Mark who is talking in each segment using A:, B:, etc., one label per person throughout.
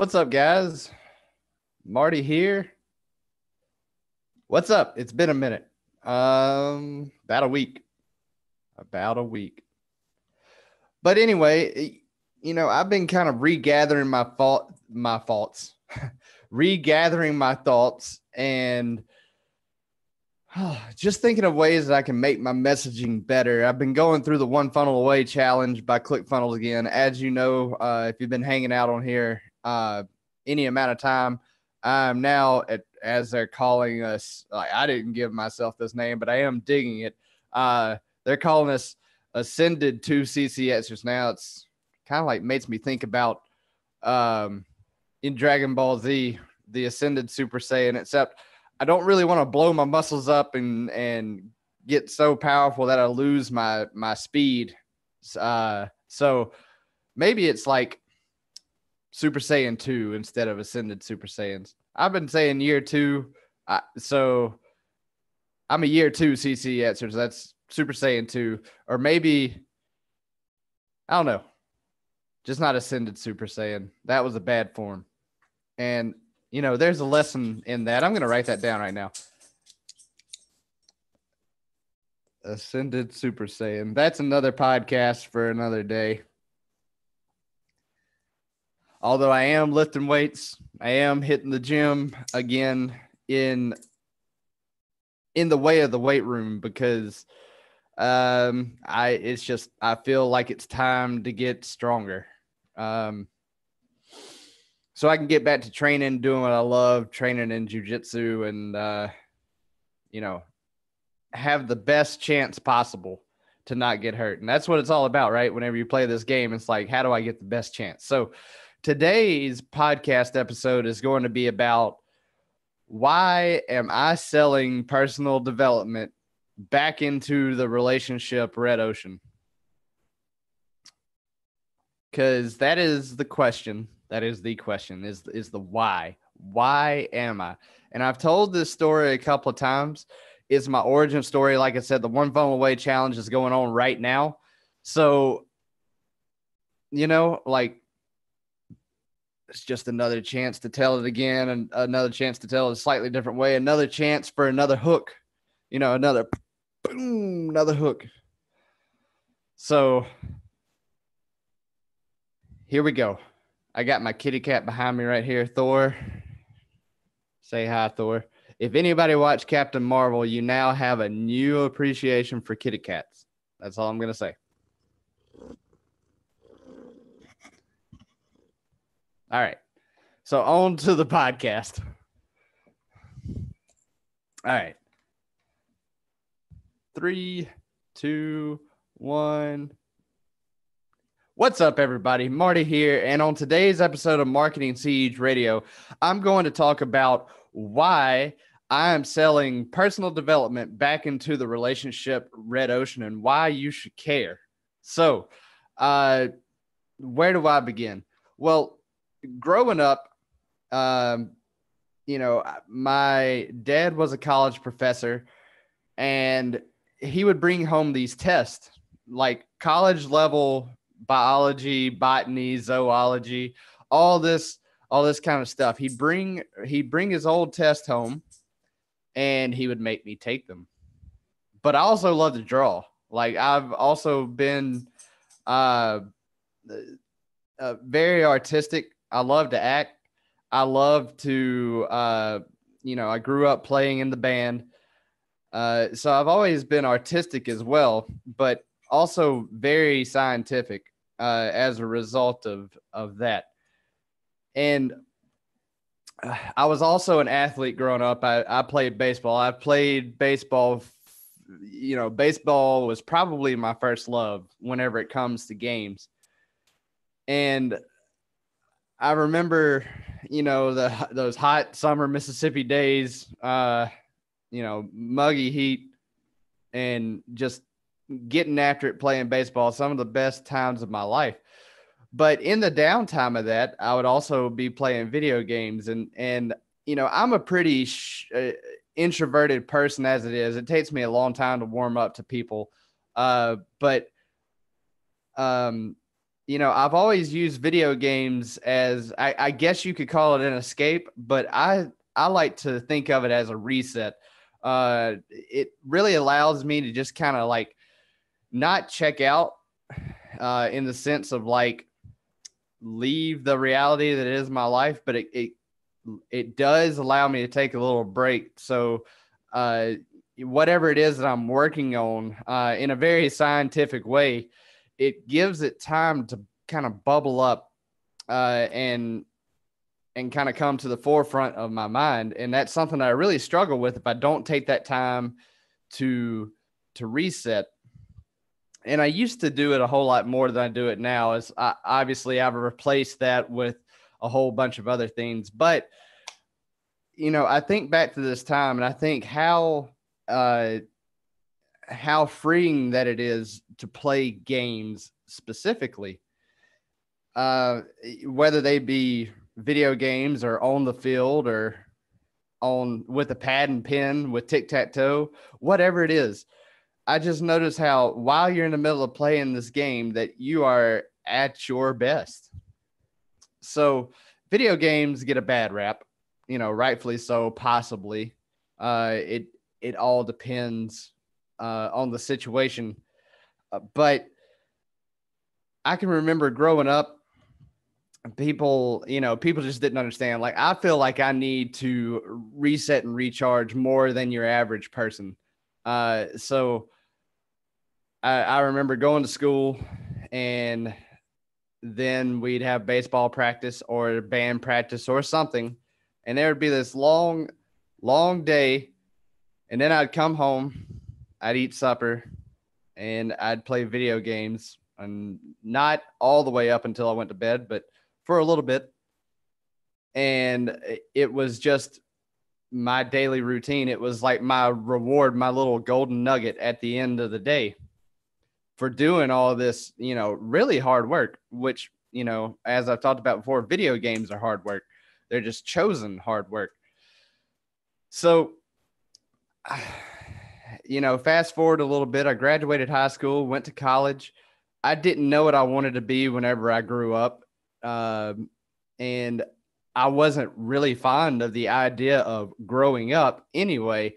A: What's up, guys? Marty here. What's up? It's been a minute. About a week. About a week. But anyway, I've been kind of regathering my thoughts, regathering my thoughts, and just thinking of ways that I can make my messaging better. I've been going through the One Funnel Away challenge by ClickFunnels again. As you know, if you've been hanging out on here any amount of time, I'm now as they're calling us. Like, I didn't give myself this name, but I am digging it. They're calling us Ascended 2 CCSers now. It's kind of like makes me think about in Dragon Ball Z, the Ascended Super Saiyan, except I don't really want to blow my muscles up and get so powerful that I lose my speed. So maybe it's like Super Saiyan 2 instead of Ascended Super Saiyans. I've been saying year 2. So I'm a year 2 CC So that's Super Saiyan 2. Or maybe, I don't know, just not Ascended Super Saiyan. That was a bad form. And, there's a lesson in that. I'm going to write that down right now. Ascended Super Saiyan. That's another podcast for another day. Although I am lifting weights, I am hitting the gym again in the way of the weight room because I feel like it's time to get stronger. So I can get back to training, doing what I love, training in jiu-jitsu and have the best chance possible to not get hurt. And that's what it's all about, right? Whenever you play this game, it's like, how do I get the best chance? So today's podcast episode is going to be about why am I selling personal development back into the relationship red ocean? Because that is the question. That is the question, is the why. Why am I? And I've told this story a couple of times. It's my origin story. Like I said, the One Funnel Away challenge is going on right now. So, it's just another chance to tell it again and another chance to tell it a slightly different way. Another chance for another hook, another boom, another hook. So here we go. I got my kitty cat behind me right here. Thor. Say hi, Thor. If anybody watched Captain Marvel, you now have a new appreciation for kitty cats. That's all I'm going to say. All right. So on to the podcast. All right. 3, 2, 1. What's up, everybody? Marty here. And on today's episode of Marketing Siege Radio, I'm going to talk about why I am selling personal development back into the relationship red ocean and why you should care. So, where do I begin? Well, growing up, my dad was a college professor and he would bring home these tests, like college level biology, botany, zoology, all this kind of stuff. He'd bring his old test home and he would make me take them. But I also love to draw. Like, I've also been very artistic. I love to act. I love to, I grew up playing in the band. So I've always been artistic as well, but also very scientific as a result of that. And I was also an athlete growing up. I played baseball. I played baseball. Baseball was probably my first love whenever it comes to games. And I remember, those hot summer Mississippi days, muggy heat and just getting after it playing baseball, some of the best times of my life. But in the downtime of that, I would also be playing video games. And I'm a pretty introverted person as it is. It takes me a long time to warm up to people. But I've always used video games as I guess you could call it an escape, but I like to think of it as a reset. It really allows me to just kind of like not check out in the sense of like leave the reality that is my life, but it does allow me to take a little break. So, whatever it is that I'm working on, in a very scientific way, it gives it time to kind of bubble up, and kind of come to the forefront of my mind. And that's something that I really struggle with if I don't take that time to reset. And I used to do it a whole lot more than I do it now. As obviously I've replaced that with a whole bunch of other things. But I think back to this time, and I think how freeing that it is to play games specifically, whether they be video games or on the field or on with a pad and pen with tic-tac-toe, whatever it is. I just notice how while you're in the middle of playing this game that you are at your best. So video games get a bad rap, rightfully so, possibly. It all depends on the situation. But I can remember growing up, people just didn't understand. Like, I feel like I need to reset and recharge more than your average person. So I remember going to school, and then we'd have baseball practice or band practice or something. And there would be this long, long day. And then I'd come home, I'd eat supper, and I'd play video games. And not all the way up until I went to bed, but for a little bit. And it was just my daily routine. It was like my reward, my little golden nugget at the end of the day for doing all this, really hard work, which, as I've talked about before, video games are hard work. They're just chosen hard work. So, fast forward a little bit, I graduated high school, went to college. I didn't know what I wanted to be whenever I grew up. And I wasn't really fond of the idea of growing up anyway,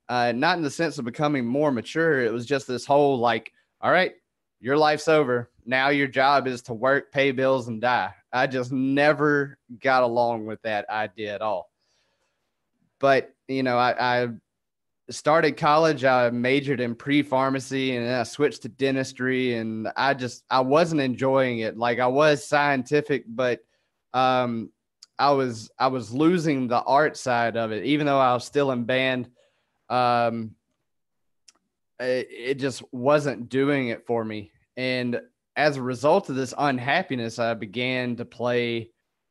A: not in the sense of becoming more mature. It was just this whole like, all right, your life's over. Now your job is to work, pay bills, and die. I just never got along with that idea at all. But, I started college. I majored in pre-pharmacy, and then I switched to dentistry, and I wasn't enjoying it. Like, I was scientific, but I was losing the art side of it, even though I was still in band. It just wasn't doing it for me. And as a result of this unhappiness, I began to play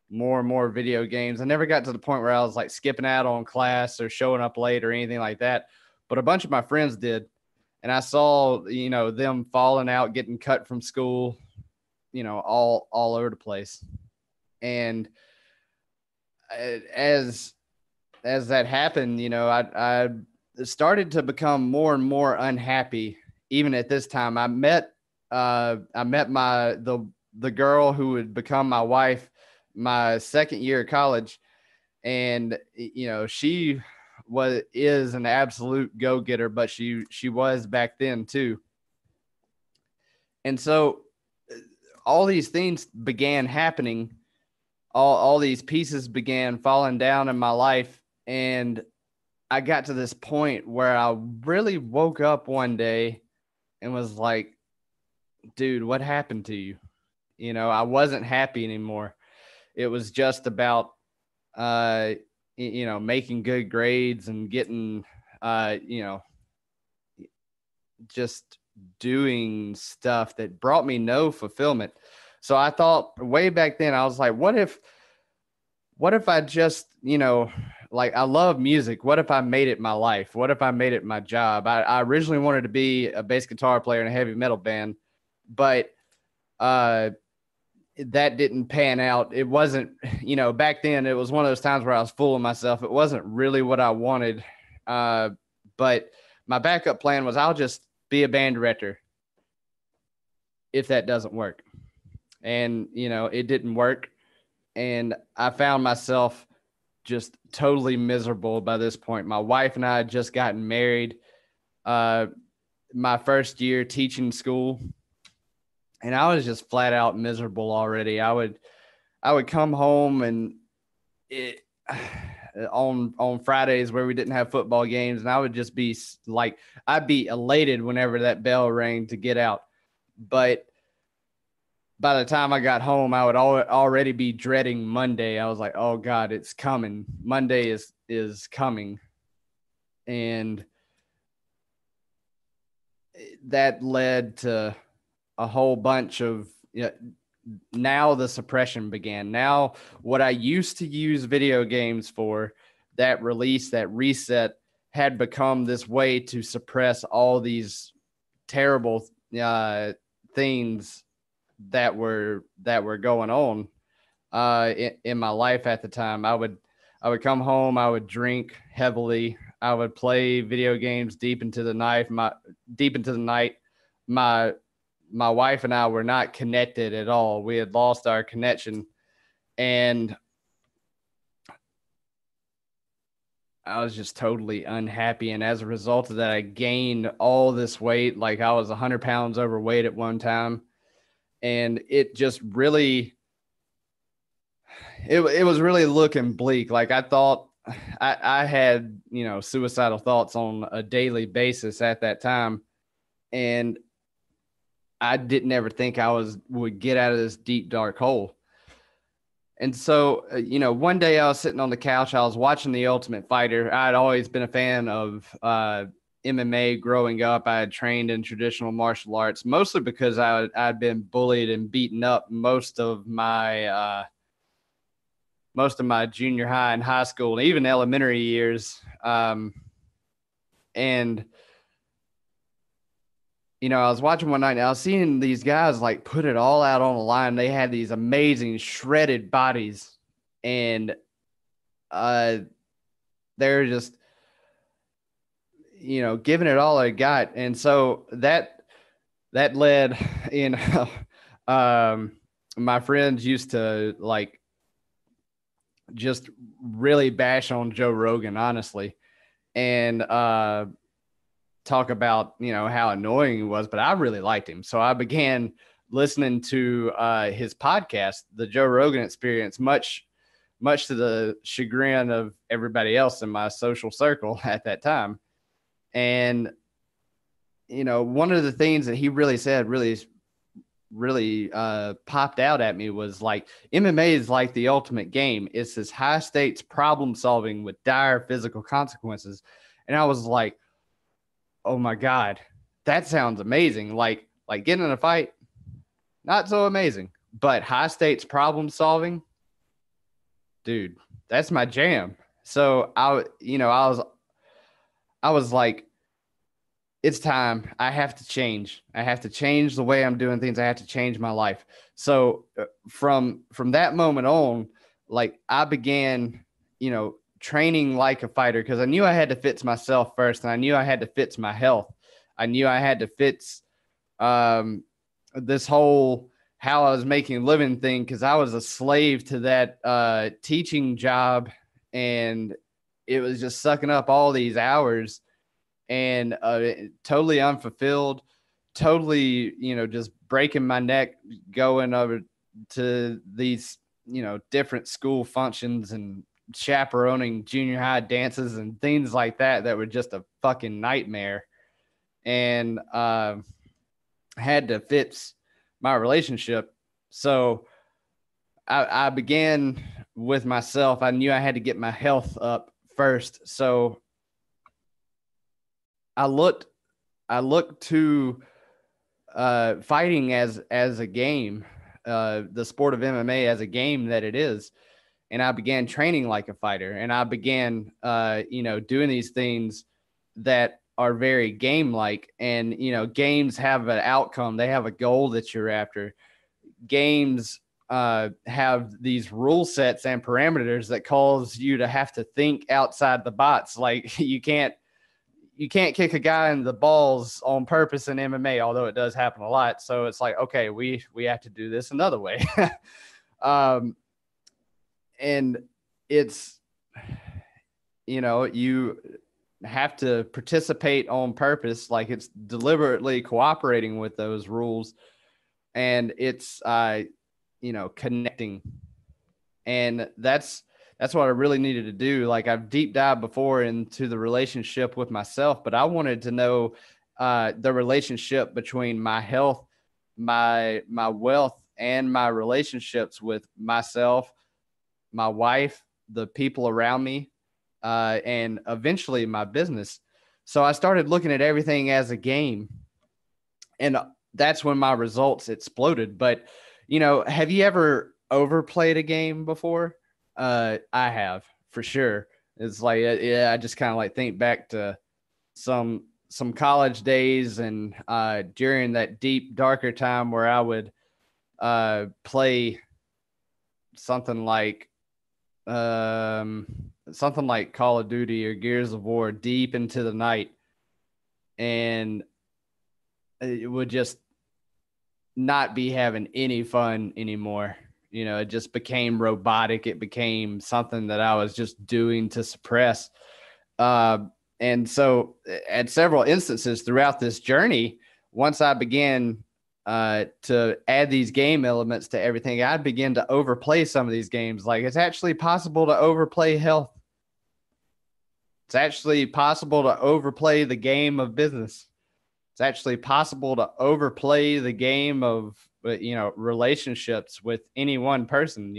A: more and more video games. I never got to the point where I was like skipping out on class or showing up late or anything like that. But a bunch of my friends did. And I saw, them falling out, getting cut from school, all over the place. And as that happened, I started to become more and more unhappy. Even at this time, I met the girl who would become my wife my second year of college, and she is an absolute go-getter, but she was back then too. And so all these things began happening. All these pieces began falling down in my life, and I got to this point where I really woke up one day and was like, dude, what happened to you? I wasn't happy anymore. It was just about, making good grades and getting, just doing stuff that brought me no fulfillment. So I thought way back then, I was like, what if I just, like, I love music. What if I made it my life? What if I made it my job? I originally wanted to be a bass guitar player in a heavy metal band, but that didn't pan out. It wasn't, back then it was one of those times where I was fooling myself. It wasn't really what I wanted. But my backup plan was I'll just be a band director if that doesn't work. and, it didn't work. And I found myself just totally miserable by this point. My wife and I had just gotten married, my first year teaching school, and I was just flat out miserable already. I would come home and it on Fridays where we didn't have football games, and I would just be like, I'd be elated whenever that bell rang to get out. But by the time I got home, I would already be dreading Monday. I was like, oh God, it's coming. Monday is coming. And that led to a whole bunch of, now the suppression began. Now what I used to use video games for, that release, that reset, had become this way to suppress all these terrible things that were going on in my life at the time. I would come home, I would drink heavily, I would play video games deep into the night. My wife and I were not connected at all. We had lost our connection, and I was just totally unhappy. And as a result of that, I gained all this weight. Like, I was 100 pounds overweight at one time. And it just really, it was really looking bleak. Like, I thought I had, suicidal thoughts on a daily basis at that time. And I didn't ever think I would get out of this deep, dark hole. And so, one day I was sitting on the couch, I was watching The Ultimate Fighter. I'd always been a fan of MMA growing up. I had trained in traditional martial arts, mostly because I'd been bullied and beaten up most of my junior high and high school, and even elementary years. And I was watching one night and I was seeing these guys like put it all out on the line. They had these amazing shredded bodies, and they're just, giving it all I got. And so that led my friends used to like just really bash on Joe Rogan, honestly, and talk about, how annoying he was, but I really liked him. So I began listening to his podcast, The Joe Rogan Experience, much to the chagrin of everybody else in my social circle at that time. And, one of the things that he really said really popped out at me was like, MMA is like the ultimate game. It's this high stakes problem solving with dire physical consequences. And I was like, oh my God, that sounds amazing. Like getting in a fight, not so amazing, but high stakes problem solving, dude, that's my jam. So I was like, it's time. I have to change. I have to change the way I'm doing things. I have to change my life. So from that moment on, like, I began, training like a fighter, because I knew I had to fix myself first, and I knew I had to fix my health. I knew I had to fix this whole how I was making a living thing, because I was a slave to that teaching job, and it was just sucking up all these hours, and totally unfulfilled, totally, just breaking my neck going over to these, different school functions and chaperoning junior high dances and things like that were just a fucking nightmare. And had to fix my relationship. So I began with myself. I knew I had to get my health up first. So I looked to fighting as a game, the sport of MMA as a game that it is. And I began training like a fighter, and I began, doing these things that are very game-like. And, games have an outcome. They have a goal that you're after. Games have these rule sets and parameters that cause you to have to think outside the box. Like, you can't you can't kick a guy in the balls on purpose in MMA, although it does happen a lot. So it's like, okay, we have to do this another way. And it's, you have to participate on purpose, like it's deliberately cooperating with those rules, and it's connecting. And that's what I really needed to do. Like, I've deep dived before into the relationship with myself, but I wanted to know the relationship between my health, my wealth, and my relationships with myself, my wife, the people around me, and eventually my business. So I started looking at everything as a game, and that's when my results exploded. But, have you ever overplayed a game before? I have, for sure. It's like, yeah, I just kind of like think back to some college days, and during that deep, darker time where I would play something like Call of Duty or Gears of War deep into the night, and it would just not be having any fun anymore. It just became robotic. It became something that I was just doing to suppress. And so at several instances throughout this journey, once I began to add these game elements to everything, I began to overplay some of these games. Like, it's actually possible to overplay health. It's actually possible to overplay the game of business. It's actually possible to overplay the game of, relationships with any one person,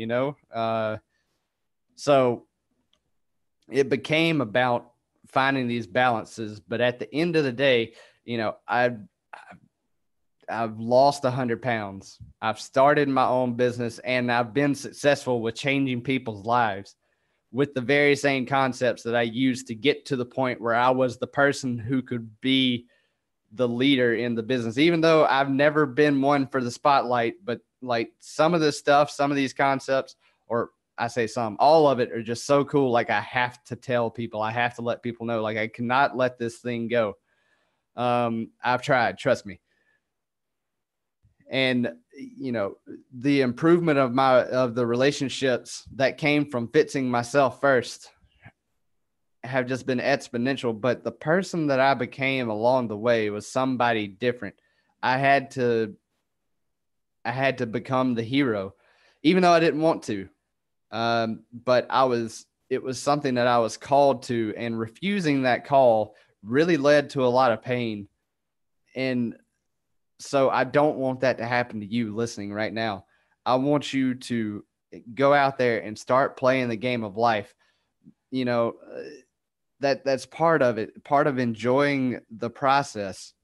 A: So it became about finding these balances. But at the end of the day, I've lost 100 pounds. I've started my own business, and I've been successful with changing people's lives with the very same concepts that I used to get to the point where I was the person who could be the leader in the business. Even though I've never been one for the spotlight, but like some of this stuff, some of these concepts, or I say some, all of it are just so cool. Like, I have to tell people, I have to let people know, like, I cannot let this thing go. I've tried, trust me. And, the improvement of the relationships that came from fixing myself first have just been exponential. But the person that I became along the way was somebody different. I had to become the hero, even though I didn't want to. But it was something that I was called to, and refusing that call really led to a lot of pain. And so I don't want that to happen to you listening right now. I want you to go out there and start playing the game of life. That's part of it, part of enjoying the process.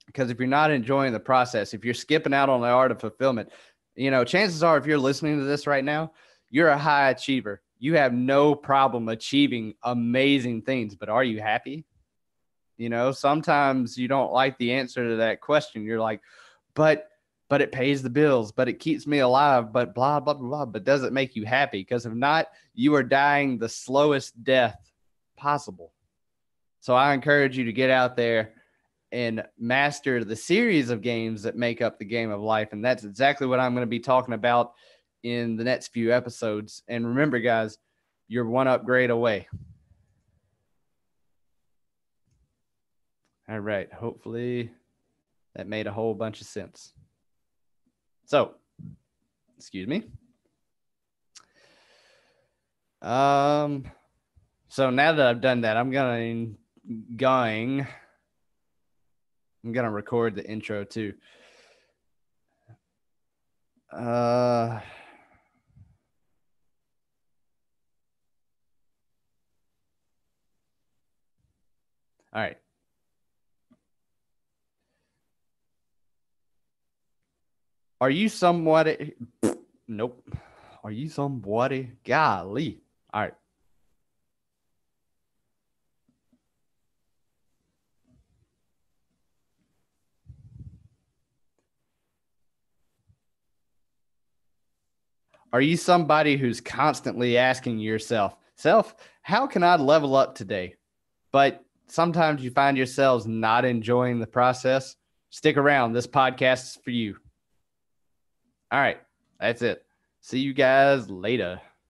A: Because if you're not enjoying the process, if you're skipping out on the art of fulfillment, chances are, if you're listening to this right now, you're a high achiever. You have no problem achieving amazing things, but are you happy? Sometimes you don't like the answer to that question. You're like, but it pays the bills, but it keeps me alive, but blah, blah, blah, but does it make you happy? Because if not, you are dying the slowest death possible. So I encourage you to get out there and master the series of games that make up the game of life. And that's exactly what I'm going to be talking about in the next few episodes. And remember, guys, you're one upgrade away. All right. Hopefully that made a whole bunch of sense. So, excuse me. So now that I've done that, I'm going to record the intro too. All right. Are you somebody? Nope. Are you somebody? Golly. All right. Are you somebody who's constantly asking yourself, how can I level up today? But sometimes you find yourselves not enjoying the process, stick around. This podcast is for you. All right. That's it. See you guys later.